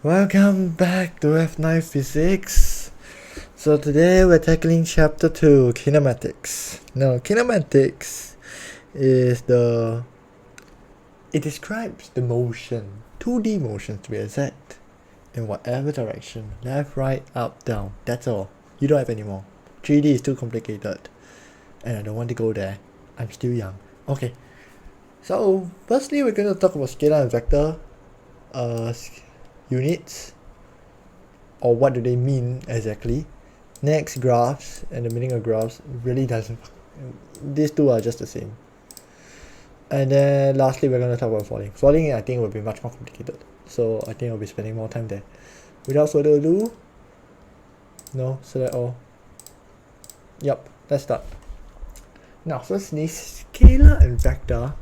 Welcome back to F9 Physics. So today we're tackling chapter 2, Kinematics. Now kinematics is it describes the motion, 2D motion to be exact, in whatever direction, left, right, up, down, that's all. You don't have any more. 3D is too complicated and I don't want to go there. I'm still young. Okay, so firstly we're going to talk about scalar and vector units, or what do they mean exactly. Next, graphs, and the meaning of graphs really doesn't, these two are just the same. And then lastly we're going to talk about falling. Falling I think will be much more complicated, so I think I'll be spending more time there. Without further ado, no, select all. Yep, let's start. Now firstly, scalar and vector.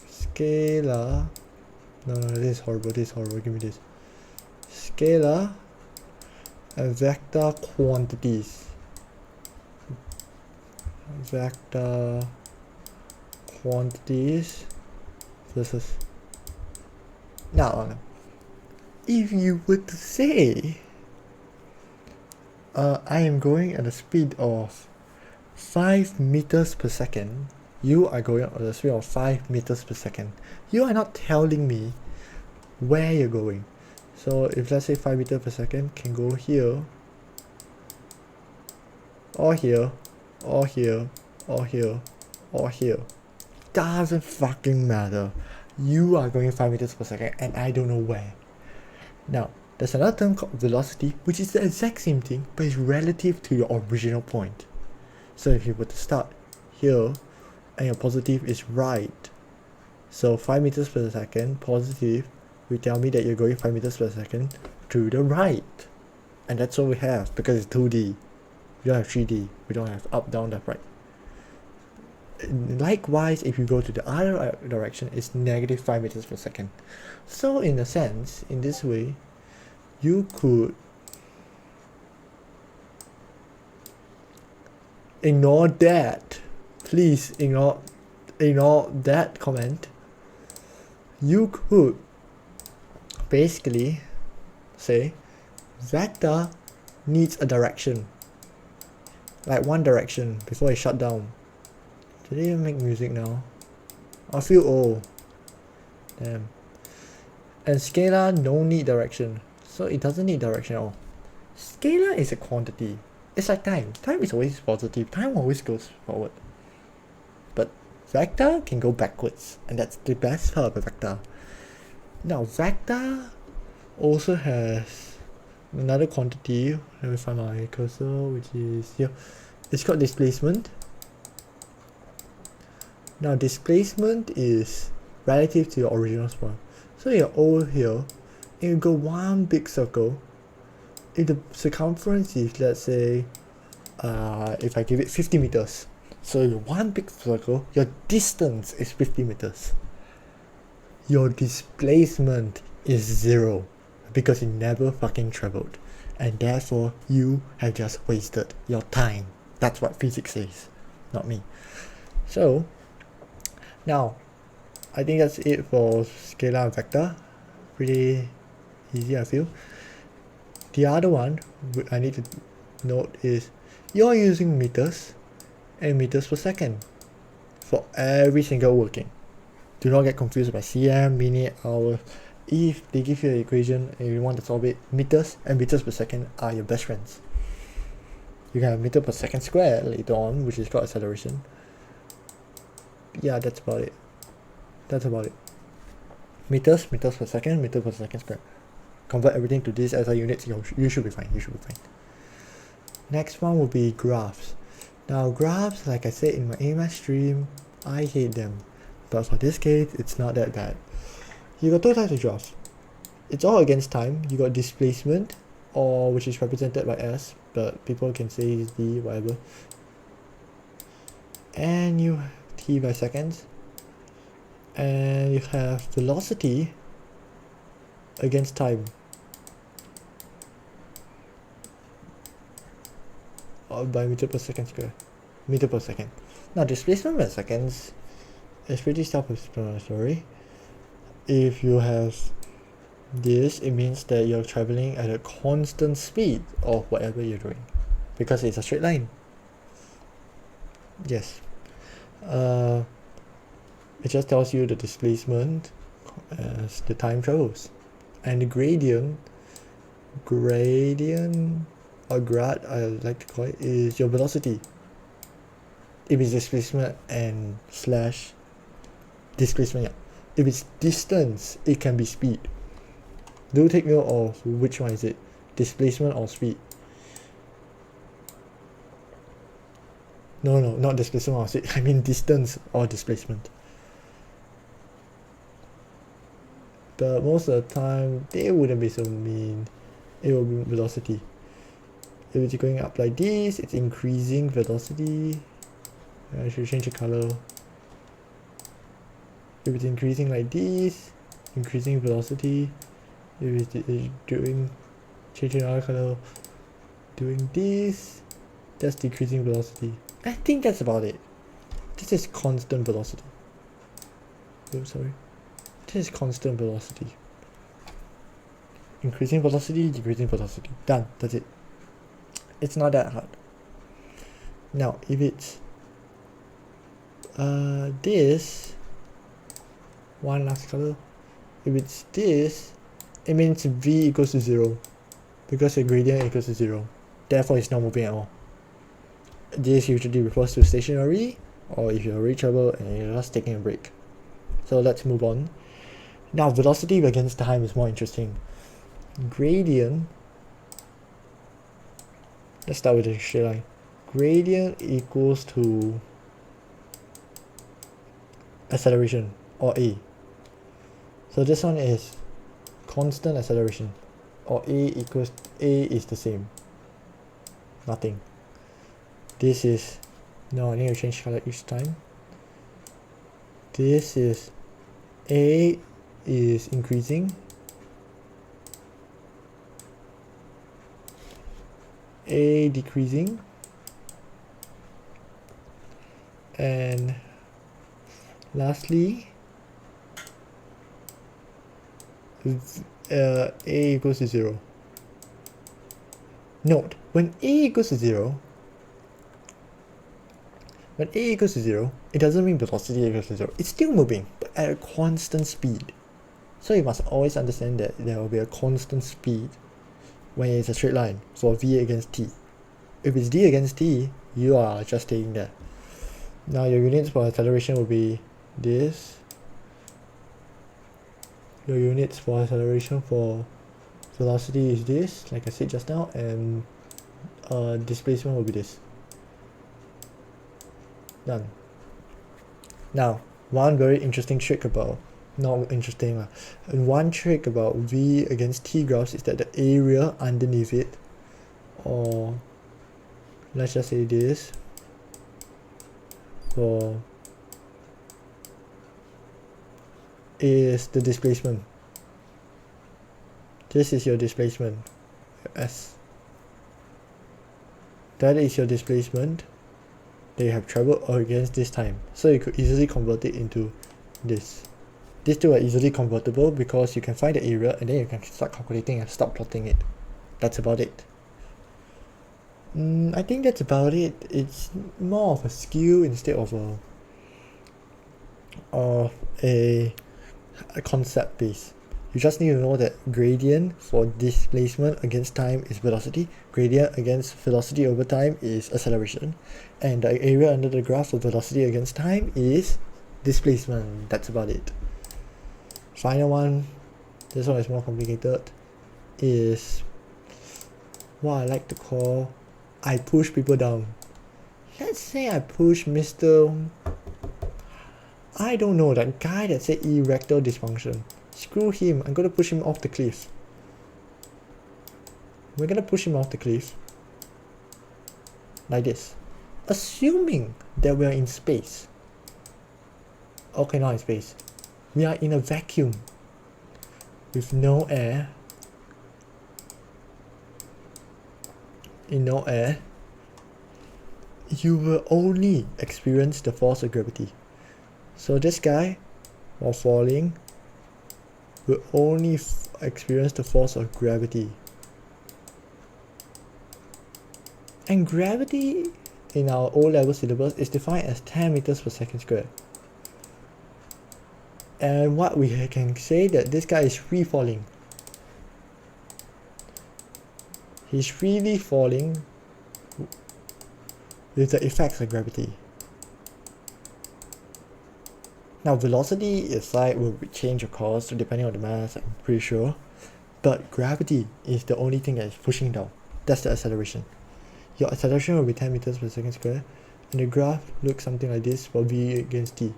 Scalar, no, this is horrible, give me this. Scalar and vector quantities. Vector quantities versus. Now, if you were to say, I am going at a speed of 5 meters per second, you are going at a speed of 5 meters per second. You are not telling me where you're going. So if let's say 5 meters per second can go here, or here, or here, or here, or here. Doesn't fucking matter. You are going 5 meters per second and I don't know where. Now, there's another term called velocity, which is the exact same thing, but it's relative to your original point. So if you were to start here, and your positive is right, so 5 meters per second, positive, will tell me that you're going 5 meters per second to the right. And that's all we have, because it's 2D. We don't have 3D. We don't have up, down, left, right. Likewise, if you go to the other direction, it's negative 5 meters per second. So in a sense, in this way, you could ignore that. Please ignore that comment. You could basically say vector needs a direction, like one direction before it shut down. Did they even make music now? I feel old. Damn. And scalar no need direction, so it doesn't need direction at all. Scalar is a quantity. It's like time. Time is always positive. Time always goes forward. But vector can go backwards, and that's the best part of a vector. Now vector also has another quantity. Let me find my cursor, which is here. It's called displacement. Now displacement is relative to your original spot. So you're over here, and you go one big circle. If the circumference is, let's say, if I give it 50 meters, so your one big circle, your distance is 50 meters. Your displacement is 0 because it never fucking traveled, and therefore you have just wasted your time. That's what physics says, not me. So now I think that's it for scalar and vector. Pretty easy, I feel. The other one I need to note is you're using meters and meters per second for every single working. Do not get confused by cm, minute, hour. If they give you an equation and you want to solve it, meters and meters per second are your best friends. You can have meter per second squared later on, which is called acceleration. Yeah, that's about it. Meters per second, meter per second squared. Convert everything to this as a unit, you should be fine. Next one will be graphs. Now graphs, like I said in my A-math stream, I hate them. But for this case, it's not that bad. You got two types of graphs. It's all against time. You got displacement, or which is represented by S, but people can say it's D, whatever. And you have T by seconds. And you have velocity against time, or by meter per second square. Meter per second. Now displacement per seconds is pretty self-explanatory. If you have this, it means that you're traveling at a constant speed of whatever you're doing, because it's a straight line. Yes. It just tells you the displacement as the time travels, and the gradient or grad, I like to call it, is your velocity. If it's displacement and slash displacement, yeah. If it's distance, it can be speed. Do take note of which one is it, displacement or speed. No, not displacement or speed. I mean distance or displacement. But most of the time, they wouldn't be so mean. It will be velocity. If it's going up like this, it's increasing velocity. I should change the color. If it's increasing like this, increasing velocity. If it's changing another color, doing this, that's decreasing velocity. I think that's about it. This is constant velocity. Oops, sorry. This is constant velocity. Increasing velocity, decreasing velocity. Done. That's it. It's not that hard. Now, if it's this, one last color. If it's this, it means v equals to 0, because your gradient equals to 0. Therefore, it's not moving at all. This usually refers to stationary, or if you're reachable and you're just taking a break. So let's move on. Now, velocity against time is more interesting. Gradient, let's start with the straight line. Gradient equals to acceleration, or a. So this one is constant acceleration, or a is the same, nothing. This is, no, I need to change color each time. This is, a is increasing, a decreasing, and lastly a equals to 0. Note, when a equals to 0, it doesn't mean velocity equals to 0. It's still moving, but at a constant speed. So you must always understand that there will be a constant speed when it's a straight line for v against t. If it's d against t, you are just staying there. Now your units for acceleration will be this. Your units for acceleration for velocity is this, like I said just now, and displacement will be this. Done. Now, one very interesting trick about, not interesting, one trick about v against t graphs is that the area underneath it, or let's just say this, for is the displacement. This is your displacement, s. That is your displacement that you have traveled against this time. So you could easily convert it into this. These two are easily convertible because you can find the area and then you can start calculating and start plotting it. That's about it. I think that's about it. It's more of a skill instead of a concept base. You just need to know that gradient for displacement against time is velocity, gradient against velocity over time is acceleration, and the area under the graph for velocity against time is displacement. That's about it. Final one, this one is more complicated, is what I like to call, I push people down. Let's say I push Mr. I don't know, that guy that said erectile dysfunction. Screw him, I'm gonna push him off the cliff. We're gonna push him off the cliff like this, assuming that we are in space. Okay, not in space. We are in a vacuum with no air. In no air, you will only experience the force of gravity. So this guy, while falling, will only experience the force of gravity. And gravity in our O-level syllabus is defined as 10 meters per second squared. And what we can say that this guy is free falling. He's freely falling with the effects of gravity. Now velocity aside will change of course depending on the mass, I'm pretty sure. But gravity is the only thing that is pushing down. That's the acceleration. Your acceleration will be 10 meters per second squared, and the graph looks something like this for v against t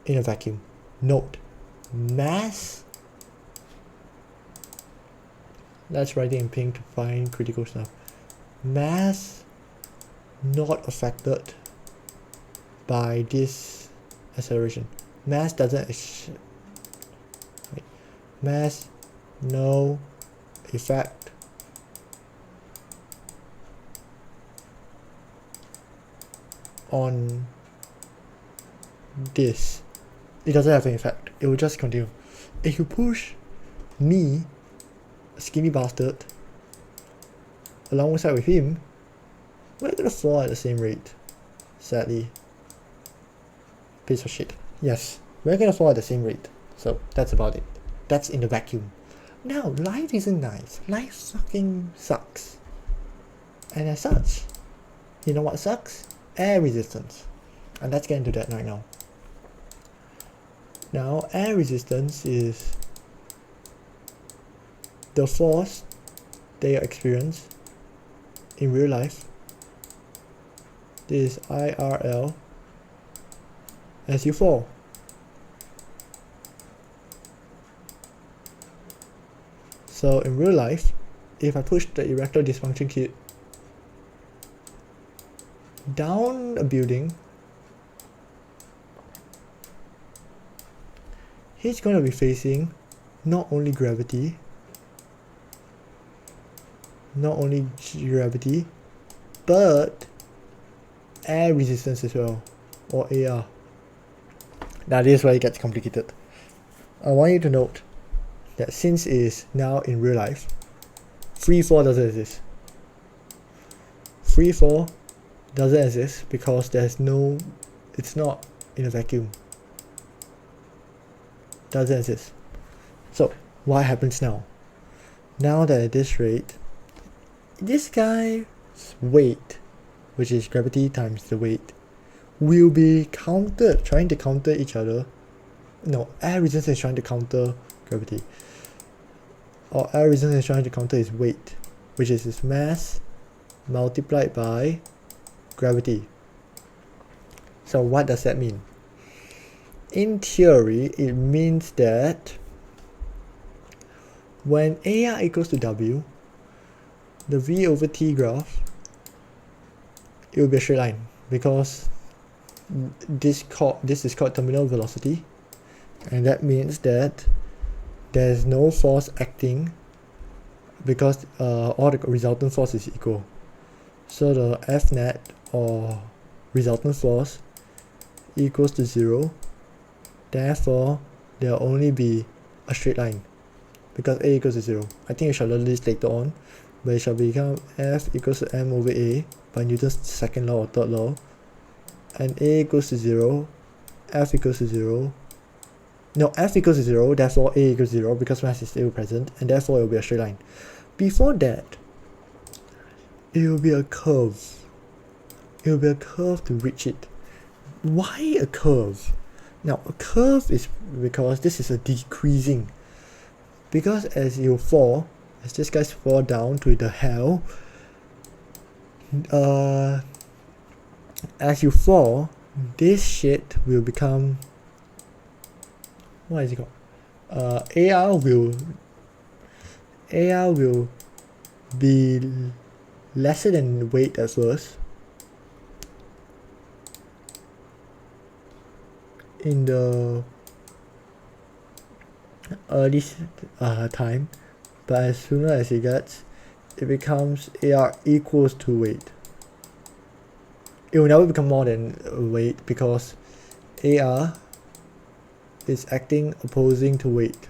in a vacuum. Note, mass, let's write it in pink to find critical stuff. Mass not affected by this acceleration. Mass doesn't mass no effect on this. It doesn't have an effect. It will just continue. If you push me, a skinny bastard, alongside with him, we're gonna fall at the same rate. Sadly. Piece of shit. Yes, we're gonna fall at the same rate. So that's about it. That's in the vacuum. Now, life isn't nice. Life fucking sucks. And as such, you know what sucks? Air resistance. And let's get into that right now. Now, air resistance is the force they experience in real life. This is IRL as you fall. So in real life, if I push the erectile dysfunction kid down a building, he's going to be facing not only gravity, but air resistance as well, or AR. Now this is where it gets complicated. I want you to note that since it is now in real life, free fall doesn't exist. Free fall doesn't exist because it's not in a vacuum. Doesn't exist. So what happens now? Now that at this rate, this guy's weight, which is gravity times the weight, will be countered, trying to counter each other. No, air resistance is trying to counter gravity. Or air resistance is trying to counter its weight, which is its mass multiplied by gravity. So what does that mean? In theory, it means that when AR equals to W, the V over T graph, it will be a straight line because this is called terminal velocity, and that means that there's no force acting because all the resultant force is equal. So the F net or resultant force equals to 0. Therefore, there will only be a straight line because A equals to 0. I think we shall learn this later on, but it shall become F equals to m over A by Newton's second law or third law, and A equals to 0, F equals to 0. No, F equals to 0, therefore A equals 0 because mass is still present, and therefore it will be a straight line. Before that, it will be a curve. It will be a curve to reach it. Why a curve? Now, a curve is because this is a decreasing. Because as you fall, as this guys fall down to the hell, as you fall, this shit will become, what is it called? AR will be lesser than weight at first in the early time, but as soon as it becomes AR equals to weight. It will never become more than weight because AR is acting opposing to weight.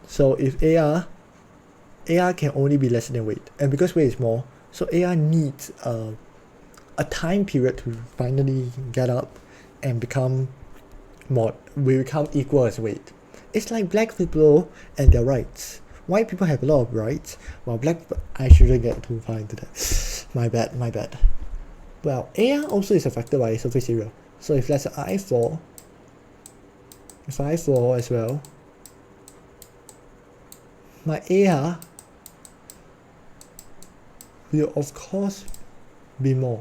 So if AR can only be less than weight, and because weight is more, so AR needs a time period to finally get up and become equal as weight. It's like black people and their rights. White people have a lot of rights, while black people, I shouldn't get too far into that. My bad. Well, AR also is affected by surface area. So if let's say I fall as well, my AR will of course be more.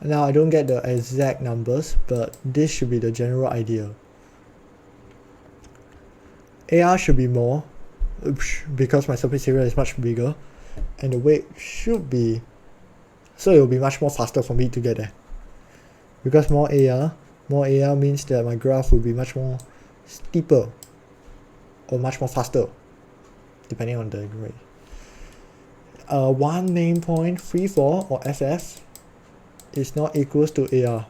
Now I don't get the exact numbers, but this should be the general idea. AR should be more because my surface area is much bigger, and the weight should be, so it will be much more faster for me to get there. Because more AR means that my graph will be much more steeper or much more faster, depending on the grade. One main point, free fall or FF is not equals to AR.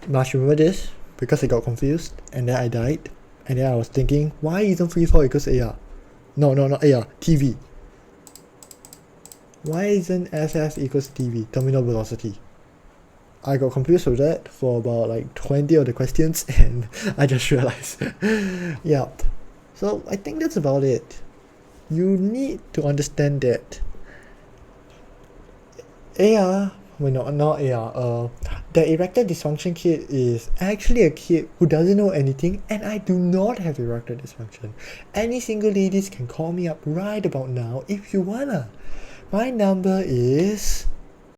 Must remember this because I got confused and then I died, and then I was thinking, why isn't free fall equals AR? No, not AR, TV. Why isn't FF equals TV, terminal velocity? I got confused with that for about like 20 of the questions and I just realized. Yep. So I think that's about it. You need to understand that the erector dysfunction kid is actually a kid who doesn't know anything, and I do not have erector dysfunction. Any single ladies can call me up right about now if you wanna. My number is